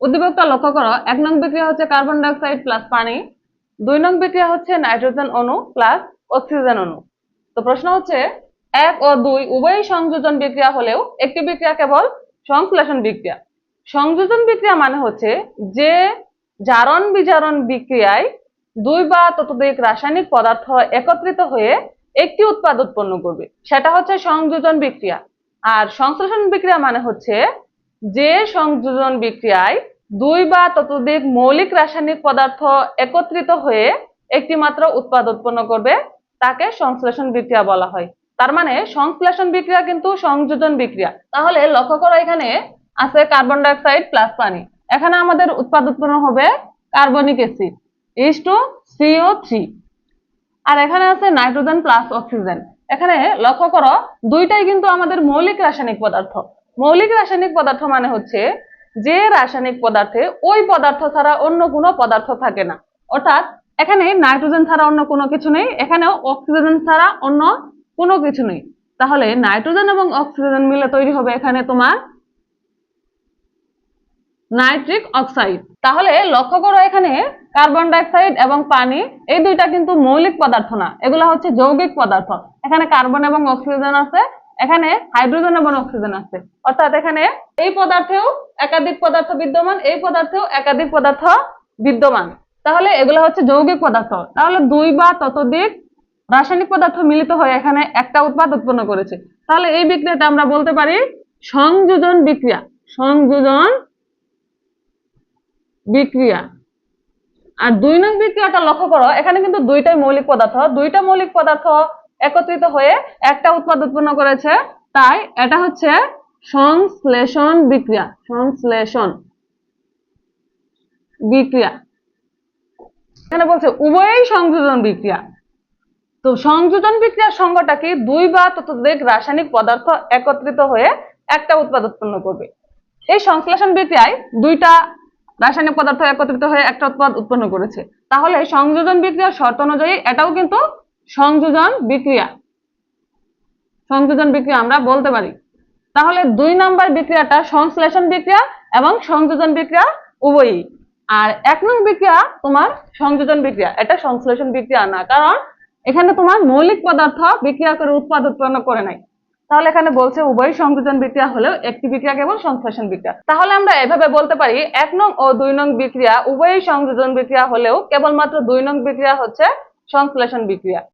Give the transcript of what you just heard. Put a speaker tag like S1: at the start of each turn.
S1: উদ্দীপকটা লক্ষ্য করো, 1 নং বিক্রিয়া হচ্ছে কার্বন ডাই অক্সাইড প্লাস পানি, 2 নং বিক্রিয়া হচ্ছে নাইট্রোজেন অণু প্লাস অক্সিজেন অণু। তো প্রশ্ন হচ্ছে 1 ও 2 উভয়ই সংযোজন বিক্রিয়া হলেও একটি বিক্রিয়া কেবল সংশ্লেষণ বিক্রিয়া। সংযোজন বিক্রিয়া মানে হচ্ছে যে জারণ বিজারণ বিক্রিয়ায় 2 বা ততোধিক রাসায়নিক পদার্থ একত্রিত হয়ে একটি উৎপাদ উৎপন্ন করবে, সেটা হচ্ছে সংযোজন বিক্রিয়া। আর সংশ্লেষণ বিক্রিয়া মানে হচ্ছে যে সংযোজন বিক্রিয়ায় 2 বা ততোধিক মৌলিক রাসায়নিক পদার্থ একত্রিত হয়ে একটি মাত্র উৎপাদ উৎপন্ন করবে, তাকে সংশ্লেষণ বিক্রিয়া বলা হয়। তার মানে সংশ্লেষণ বিক্রিয়া কিন্তু সংযোজন বিক্রিয়া। তাহলে লক্ষ্য করো, এখানে আছে কার্বন ডাই অক্সাইড প্লাস পানি, এখানে আমাদের উৎপাদ উৎপন্ন হবে কার্বনিক অ্যাসিড H2CO3, আর এখানে আছে নাইট্রোজেন প্লাস অক্সিজেন। এখানে লক্ষ্য করো, দুইটাই কিন্তু আমাদের মৌলিক রাসায়নিক পদার্থ। মৌলিক রাসায়নিক পদার্থ মানে হচ্ছে যে রাসায়নিক পদার্থে ওই পদার্থ ছাড়া অন্য কোনো পদার্থ থাকে না। অর্থাৎ এখানে নাইট্রোজেন ছাড়া অন্য কোনো কিছু নেই, এখানেও অক্সিজেন ছাড়া অন্য কোনো কিছু নেই। তাহলে নাইট্রোজেন এবং অক্সিজেন মিলে তৈরি হবে এখানে তোমার নাইট্রিক অক্সাইড। তাহলে লক্ষ্য করো, এখানে কার্বন ডাই অক্সাইড এবং পানি এই দুইটা কিন্তু মৌলিক পদার্থ না, এগুলো হচ্ছে যৌগিক পদার্থ। এখানে কার্বন এবং অক্সিজেন আছে, এখানে হাইড্রোজেন এবং অক্সিজেন আছে। অর্থাৎ এখানে এই পদার্থেও একাধিক পদার্থ বিদ্যমান, এই পদার্থেও একাধিক পদার্থ বিদ্যমান। তাহলে এগুলো হচ্ছে যৌগিক পদার্থ। তাহলে 2 বা ততোধিক রাসায়নিক পদার্থ মিলিত হয়ে এখানে একটা উৎপাদ উৎপন্ন করেছে। তাহলে এই বিক্রিয়াটা আমরা বলতে পারি সংযোজন বিক্রিয়া। সংযোজন বিক্রিয়া। আর 2 নং বিক্রিয়াটা লক্ষ্য করো, এখানে কিন্তু দুইটাই মৌলিক পদার্থ, দুইটা মৌলিক পদার্থ একত্রিত হয়ে একটা উৎপাদ উৎপন্ন করেছে, তাই এটা হচ্ছে সংশ্লেষণ বিক্রিয়া। সংশ্লেষণ বিক্রিয়া। এখানে বলছে উভয়ই সংযোজন বিক্রিয়া। তো সংযোজন বিক্রিয়ার সংজ্ঞাটা কি? 2 বা ততোধিক রাসায়নিক পদার্থ একত্রিত হয়ে একটা উৎপাদ উৎপন্ন করবে। এই সংশ্লেষণ বিক্রিয়ায় দুইটা রাসায়নিক পদার্থ একত্রিত হয়ে একটা উৎপাদ উৎপন্ন করেছে। তাহলে সংযোজন বিক্রিয়ার শর্ত অনুযায়ী এটাও কিন্তু সংযোজন বিক্রিয়া। সংযোজন বিক্রিয়া আমরা বলতে পারি। তাহলে 2 নাম্বার বিক্রিয়াটা সংশ্লেষণ বিক্রিয়া এবং সংযোজন বিক্রিয়া উভয়ই। আর 1 নং বিক্রিয়া তোমার সংযোজন বিক্রিয়া, এটা সংশ্লেষণ বিক্রিয়া না, কারণ এখানে তোমার মৌলিক পদার্থ বিক্রিয়া করে উৎপাদ উৎপন্ন করে নাই। তাহলে এখানে বলছে উভয় সংযোজন বিক্রিয়া হলেও একটি বিক্রিয়া কেবল সংশ্লেষণ বিক্রিয়া। তাহলে আমরা এভাবে বলতে পারি 1 নং ও 2 নং বিক্রিয়া উভয়ই সংযোজন বিক্রিয়া হলেও কেবলমাত্র 2 নং বিক্রিয়া হচ্ছে সংশ্লেষণ বিক্রিয়া।